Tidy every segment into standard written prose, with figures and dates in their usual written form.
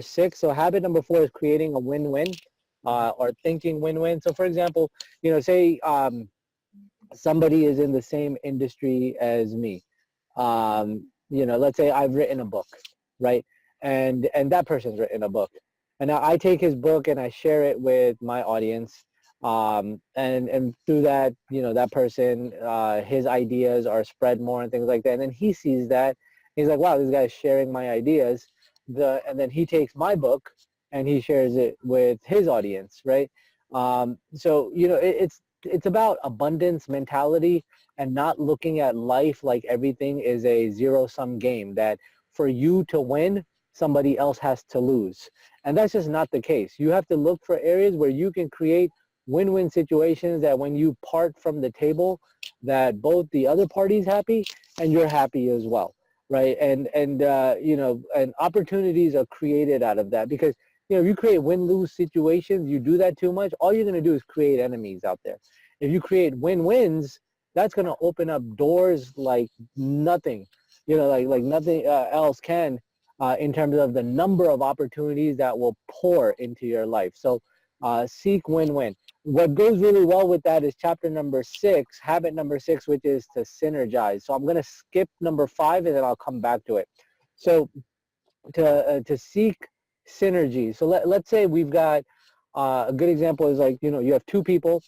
6. So habit number 4 is creating a win-win or thinking win-win. So for example, say somebody is in the same industry as me. Let's say I've written a book, right? And that person's written a book. And now I take his book and I share it with my audience. And through that, that person, his ideas are spread more and things like that. And then he sees that. He's like, wow, this guy's sharing my ideas. And then he takes my book and he shares it with his audience, right? It's about abundance mentality and not looking at life like everything is a zero-sum game, that for you to win, somebody else has to lose. And that's just not the case. You have to look for areas where you can create win-win situations that when you part from the table, that both the other party's happy and you're happy as well, right? And opportunities are created out of that because if you create win-lose situations, you do that too much, all you're going to do is create enemies out there. If you create win-wins, that's going to open up doors like nothing, like nothing else can in terms of the number of opportunities that will pour into your life. So seek win-win. What goes really well with that is chapter number 6, habit number 6, which is to synergize. So I'm going to skip number 5 and then I'll come back to it. So to seek synergy. So let's say we've got a good example is like, you have 2 people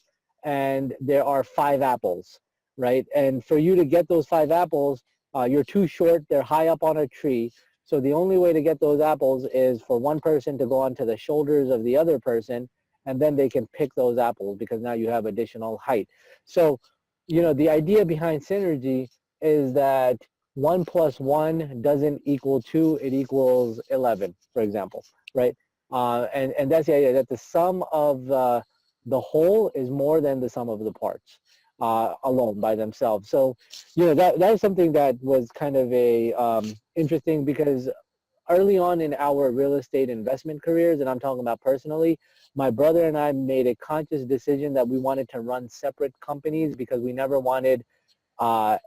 and there are 5 apples, right? And for you to get those 5 apples, you're too short, they're high up on a tree. So the only way to get those apples is for one person to go onto the shoulders of the other person, and then they can pick those apples because now you have additional height. So, the idea behind synergy is that 1 plus 1 doesn't equal 2, it equals 11, for example, right? And that's the idea, that the sum of the whole is more than the sum of the parts alone by themselves. So, that is something that was kind of a interesting, because early on in our real estate investment careers, and I'm talking about personally, my brother and I made a conscious decision that we wanted to run separate companies because we never wanted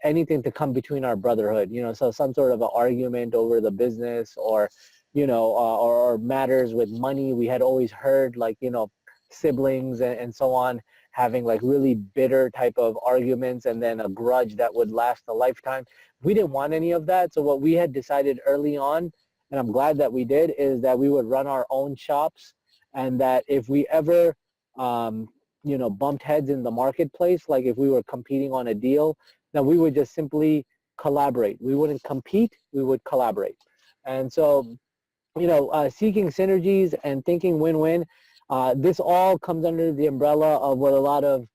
anything to come between our brotherhood, so some sort of an argument over the business or matters with money. We had always heard siblings and so on having like really bitter type of arguments and then a grudge that would last a lifetime. We didn't want any of that. So what we had decided early on, and I'm glad that we did, is that we would run our own shops, and that if we ever bumped heads in the marketplace, like if we were competing on a deal, then we would just simply collaborate. We wouldn't compete, we would collaborate. And so, seeking synergies and thinking win-win, this all comes under the umbrella of what a lot of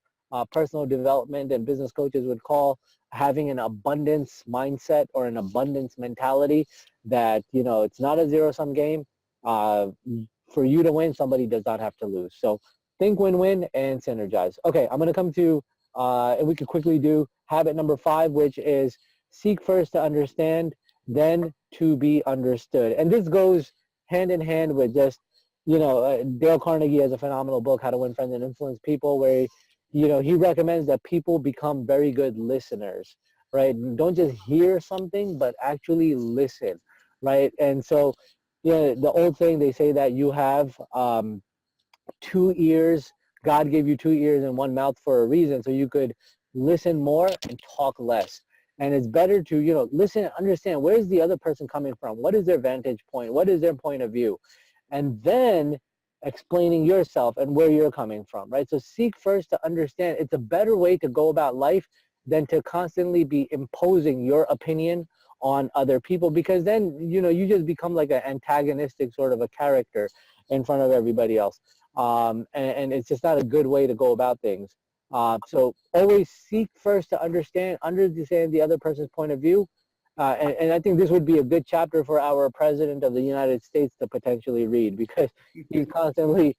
personal development and business coaches would call having an abundance mindset or an abundance mentality, that, it's not a zero-sum game. For you to win, somebody does not have to lose. So think win-win and synergize. Okay, I'm going to come to, and we could quickly do habit number 5, which is seek first to understand, then to be understood. And this goes hand in hand with just, Dale Carnegie has a phenomenal book, How to Win Friends and Influence People, where, he recommends that people become very good listeners, right? Don't just hear something, but actually listen, right? And so, the old saying, they say that you have 2 ears. God gave you 2 ears and 1 mouth for a reason, so you could listen more and talk less. And it's better to, listen and understand, where's the other person coming from? What is their vantage point? What is their point of view? And then explaining yourself and where you're coming from, right? So seek first to understand. It's a better way to go about life than to constantly be imposing your opinion on other people, because then, you just become like an antagonistic sort of a character in front of everybody else. And it's just not a good way to go about things. So always seek first to understand the other person's point of view. And I think this would be a good chapter for our President of the United States to potentially read, because he's constantly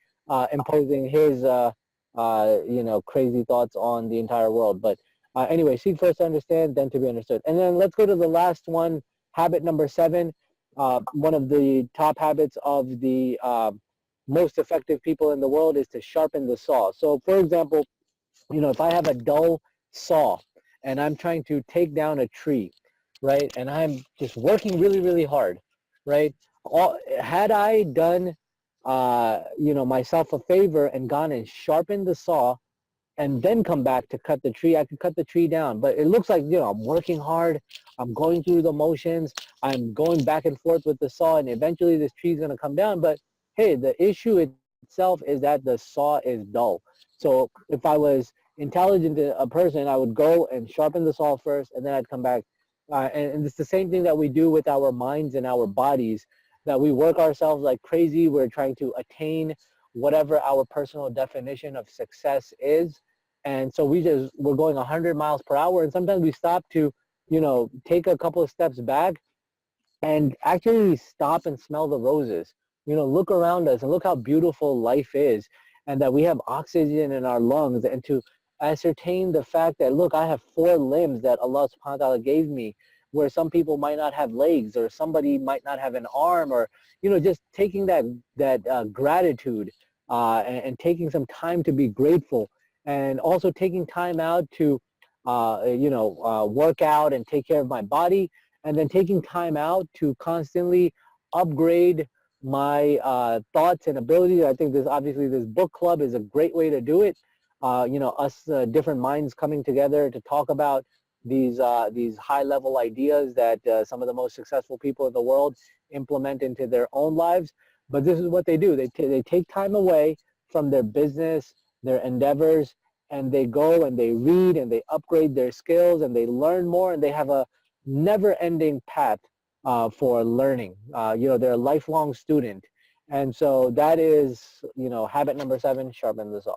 imposing his, crazy thoughts on the entire world. But anyway, seek first to understand, then to be understood. And then let's go to the last one, habit number 7. One of the top habits of the most effective people in the world is to sharpen the saw. So, for example, if I have a dull saw and I'm trying to take down a tree, right, and I'm just working really, really hard, right, Had I done, myself a favor and gone and sharpened the saw and then come back to cut the tree, I could cut the tree down. But it looks like, I'm working hard. I'm going through the motions. I'm going back and forth with the saw, and eventually this tree is going to come down. But hey, the issue itself is that the saw is dull. So if I was intelligent a person, I would go and sharpen the saw first, and then I'd come back. And it's the same thing that we do with our minds and our bodies, that we work ourselves like crazy. We're trying to attain whatever our personal definition of success is. And so we're going 100 miles per hour. And sometimes we stop to, take a couple of steps back and actually stop and smell the roses. Look around us and look how beautiful life is, and that we have oxygen in our lungs, and to ascertain the fact that, look, I have 4 limbs that Allah subhanahu wa ta'ala gave me, where some people might not have legs, or somebody might not have an arm, or, just taking that gratitude, and taking some time to be grateful, and also taking time out to, work out and take care of my body, and then taking time out to constantly upgrade my thoughts and abilities. I think this book club is a great way to do it. Us different minds coming together to talk about these high level ideas that some of the most successful people in the world implement into their own lives. But this is what they do. They take time away from their business, their endeavors, and they go and they read and they upgrade their skills and they learn more, and they have a never-ending path for learning. They're a lifelong student. And so that is, habit number 7, sharpen the saw.